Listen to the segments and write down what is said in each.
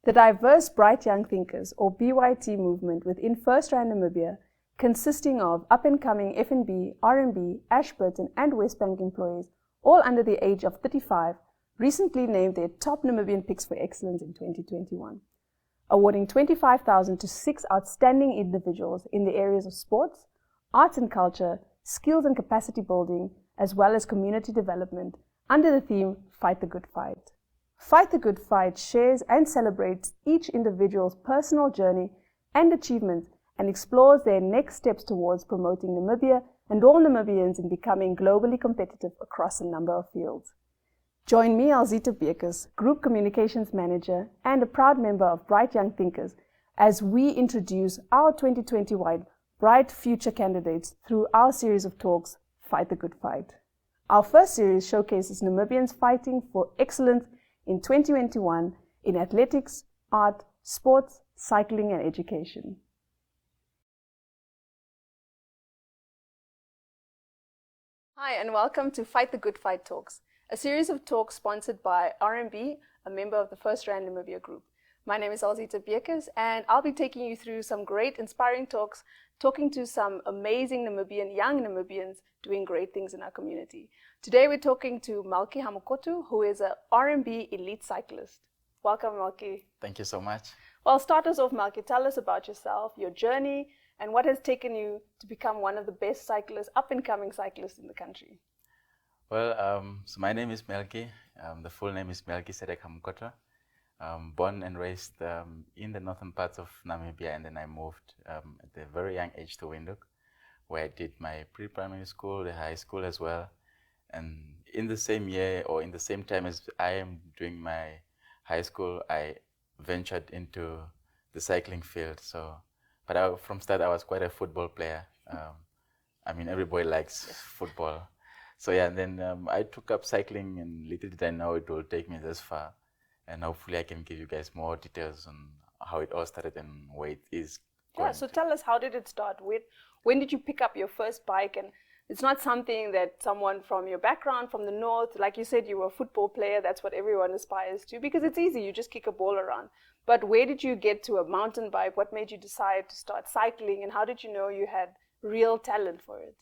The diverse Bright Young Thinkers, or BYT movement within First Rand Namibia, consisting of up-and-coming FNB, RMB, Ashburton and Westbank employees, all under the age of 35, recently named their top Namibian picks for excellence in 2021, awarding 25,000 to 6 outstanding individuals in the areas of sports, arts and culture, skills and capacity building, as well as community development, under the theme Fight the Good Fight. Fight the Good Fight shares and celebrates each individual's personal journey and achievement and explores their next steps towards promoting Namibia and all Namibians in becoming globally competitive across a number of fields. Join me, Alzita Bekes, Group Communications Manager and a proud member of Bright Young Thinkers, as we introduce our 2021 Bright Future candidates through our series of talks, Fight the Good Fight. Our first series showcases Namibians fighting for excellence in 2021 in athletics, art, sports, cycling and education. Hi and welcome to Fight the Good Fight Talks, a series of talks sponsored by RMB, a member of the First Rand Namibia Group. My name is Alzita Bekes and I'll be taking you through some great inspiring talks, talking to some amazing young Namibians doing great things in our community. Today we're talking to Melki Hamukoto, who is a RMB elite cyclist. Welcome, Melki. Thank you so much. Well, start us off, Melki. Tell us about yourself, your journey, and what has taken you to become one of the best cyclists, up-and-coming cyclists in the country. Well, so my name is Melki. The full name is Melki Hamukoto. Born and raised in the northern parts of Namibia, and then I moved at a very young age to Windhoek, where I did my pre-primary school, the high school as well. And in the same year, or in the same time as I am doing my high school, I ventured into the cycling field. So, but from start, I was quite a football player. I mean, every boy likes football. So yeah, and then I took up cycling, and little did I know it will take me this far. And hopefully I can give you guys more details on how it all started and where it is going. Yeah, so tell us, how did it start? When did you pick up your first bike? And it's not something that someone from your background, from the north, like you said, you were a football player, that's what everyone aspires to, because it's easy, you just kick a ball around. But where did you get to a mountain bike? What made you decide to start cycling? And how did you know you had real talent for it?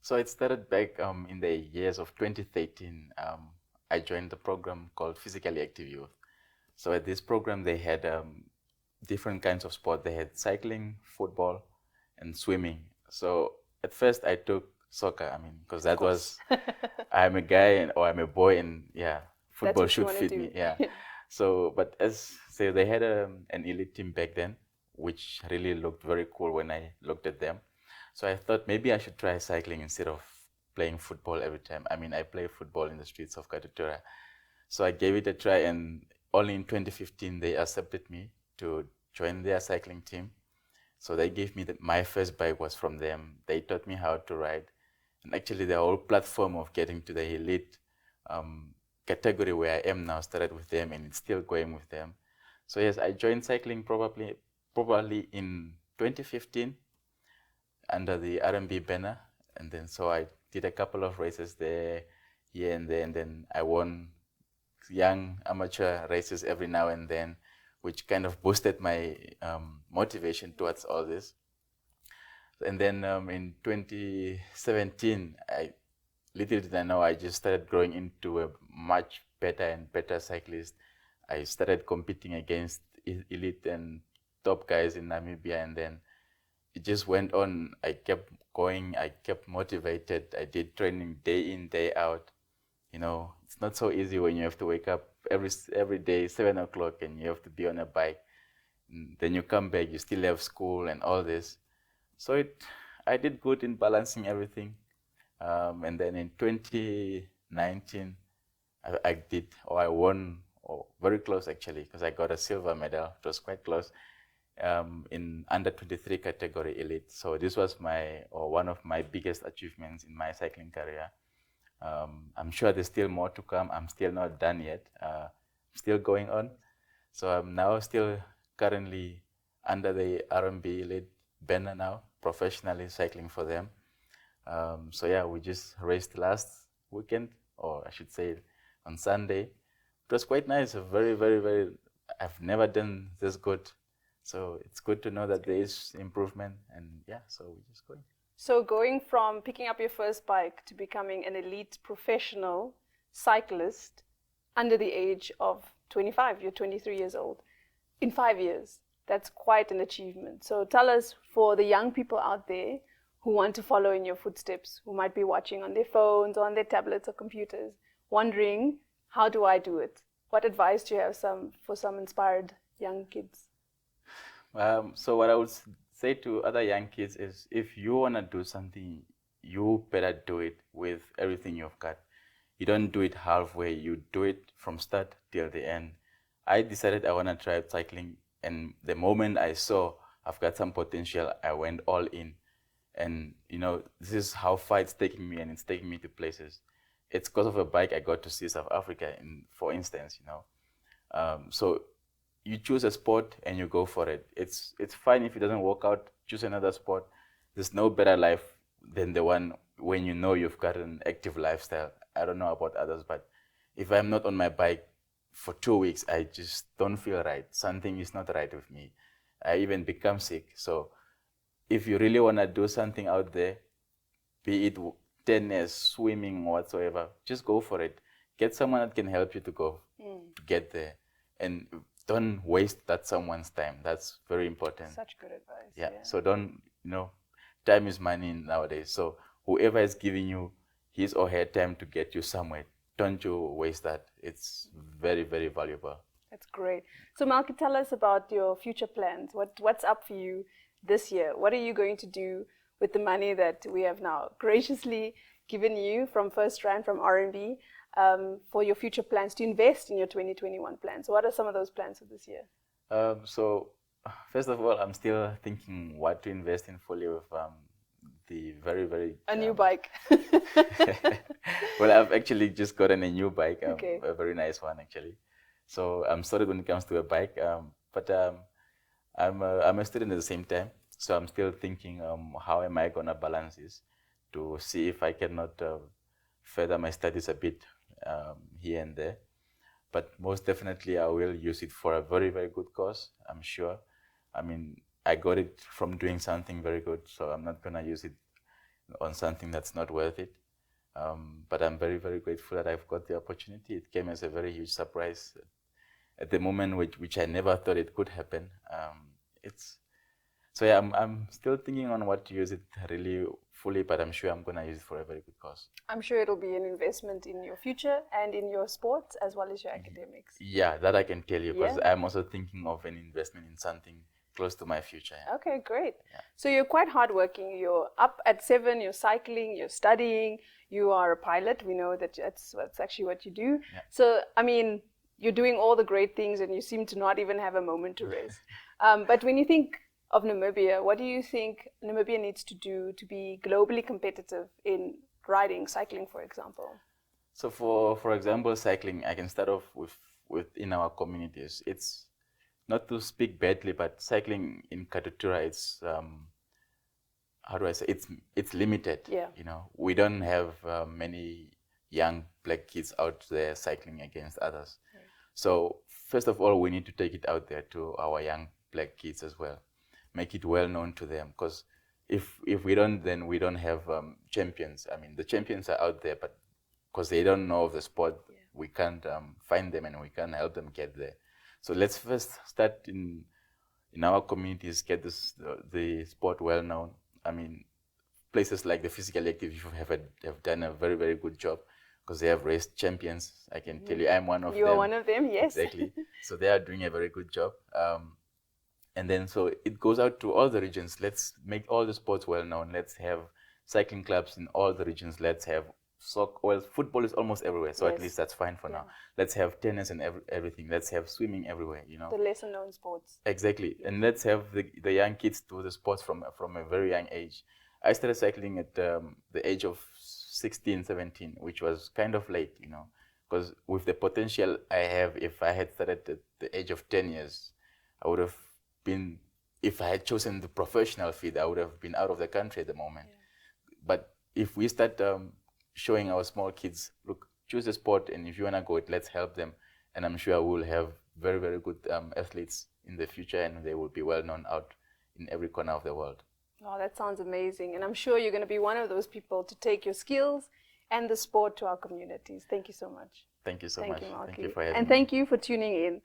So it started back in the years of 2013. I joined the program called Physically Active Youth. So at this program, they had different kinds of sport. They had cycling, football, and swimming. So at first I took soccer, because that was, I'm a guy or I'm a boy, and yeah, football should fit me. Yeah. So, but they had an elite team back then, which really looked very cool when I looked at them. So I thought maybe I should try cycling instead of playing football every time. I play football in the streets of Katutura. So I gave it a try, and only in 2015 they accepted me to join their cycling team. So they gave me my first bike was from them. They taught me how to ride. And actually the whole platform of getting to the elite category where I am now started with them, and it's still going with them. So yes, I joined cycling probably in 2015 under the RMB banner. And then so I did a couple of races there, here and there, and then I won young amateur races every now and then, which kind of boosted my motivation towards all this. And then in 2017, little did I know, I just started growing into a much better and better cyclist. I started competing against elite and top guys in Namibia, and then it just went on. I kept going, I kept motivated. I did training day in, day out. It's not so easy when you have to wake up every day, 7 o'clock, and you have to be on a bike. And then you come back, you still have school and all this. So I did good in balancing everything. And then in 2019, I won, very close actually, because I got a silver medal. It was quite close. In under 23 category elite. So this was one of my biggest achievements in my cycling career. I'm sure there's still more to come. I'm still not done yet. Still going on. So I'm now still currently under the RMB elite banner now, professionally cycling for them. So yeah, we just raced last weekend, or I should say on Sunday. It was quite nice, a very, very, very I've never done this good. So it's good to know that there is improvement, and yeah, so we're just going. So going from picking up your first bike to becoming an elite professional cyclist under the age of 25, you're 23 years old, in 5 years, that's quite an achievement. So tell us, for the young people out there who want to follow in your footsteps, who might be watching on their phones or on their tablets or computers, wondering, how do I do it? What advice do you have for some inspired young kids? So what I would say to other young kids is, if you want to do something, you better do it with everything you've got. You don't do it halfway, you do it from start till the end. I decided I want to try cycling, and the moment I saw I've got some potential, I went all in. And you know, this is how far it's taking me, and it's taking me to places. It's because of a bike I got to see South Africa, for instance, you know. So you choose a sport and you go for it. It's fine if it doesn't work out, choose another sport. There's no better life than the one when you know you've got an active lifestyle. I don't know about others, but if I'm not on my bike for 2 weeks, I just don't feel right. Something is not right with me. I even become sick. So if you really want to do something out there, be it tennis, swimming, whatsoever, just go for it. Get someone that can help you to go to get there. And don't waste that someone's time. That's very important. Such good advice. Yeah. So don't, time is money nowadays. So whoever is giving you his or her time to get you somewhere, don't you waste that. It's very, very valuable. That's great. So Melki, tell us about your future plans. What's up for you this year? What are you going to do with the money that we have now graciously given you from First Rand, from RMB, for your future plans to invest in your 2021 plans? What are some of those plans for this year? So first of all, I'm still thinking what to invest in fully with the very, very... A new bike. Well, I've actually just gotten a new bike, Okay. A very nice one actually. So I'm sorted when it comes to a bike, but I'm a student at the same time. So I'm still thinking, how am I going to balance this to see if I cannot further my studies a bit here and there. But most definitely I will use it for a very, very good cause, I'm sure. I mean, I got it from doing something very good, so I'm not going to use it on something that's not worth it. But I'm very, very grateful that I've got the opportunity. It came as a very huge surprise at the moment, which I never thought it could happen. So yeah, I'm still thinking on what to use it really fully, but I'm sure I'm going to use it for a very good cause. I'm sure it'll be an investment in your future and in your sports as well as your academics. Yeah, that I can tell you, because Yeah. I'm also thinking of an investment in something close to my future. Yeah. Okay, great. Yeah. So you're quite hardworking. You're up at 7, you're cycling, you're studying, you are a pilot. We know that that's actually what you do. Yeah. So, I mean, you're doing all the great things and you seem to not even have a moment to rest. But when you think of Namibia, what do you think Namibia needs to do to be globally competitive in riding, cycling, for example? So for example, cycling, I can start off with in our communities. It's not to speak badly, but cycling in Katutura, it's how do I say? It's limited. Yeah. We don't have many young black kids out there cycling against others. Right. So first of all, we need to take it out there to our young black kids as well. Make it well known to them, because if we don't, then we don't have champions. I mean, the champions are out there, but because they don't know of the sport, yeah, we can't find them and we can't help them get there. So let's first start in our communities, get the sport well known. I mean, places like the Physically Active have done a very, very good job, because they have raised champions. I can tell you, I'm one of them. You are one of them, yes. Exactly. So they are doing a very good job. And then so it goes out to all the regions. Let's make all the sports well known. Let's have cycling clubs in all the regions. Let's have soccer. Well, football is almost everywhere, so yes, at least that's fine for now. Let's have tennis and everything. Let's have swimming everywhere, The lesser known sports. Exactly. And let's have the young kids do the sports from a very young age. I started cycling at the age of 16, 17, which was kind of late, because with the potential I have, if I had started at the age of 10 years, I would have been, if I had chosen the professional field, I would have been out of the country at the moment. Yeah. But if we start showing our small kids, look, choose a sport, and if you want to go it, let's help them. And I'm sure we'll have very, very good athletes in the future, and they will be well known out in every corner of the world. Oh, that sounds amazing. And I'm sure you're going to be one of those people to take your skills and the sport to our communities. Thank you so much. Thank you so Thank much. You, Melki. Thank you for having me. And thank you for tuning in.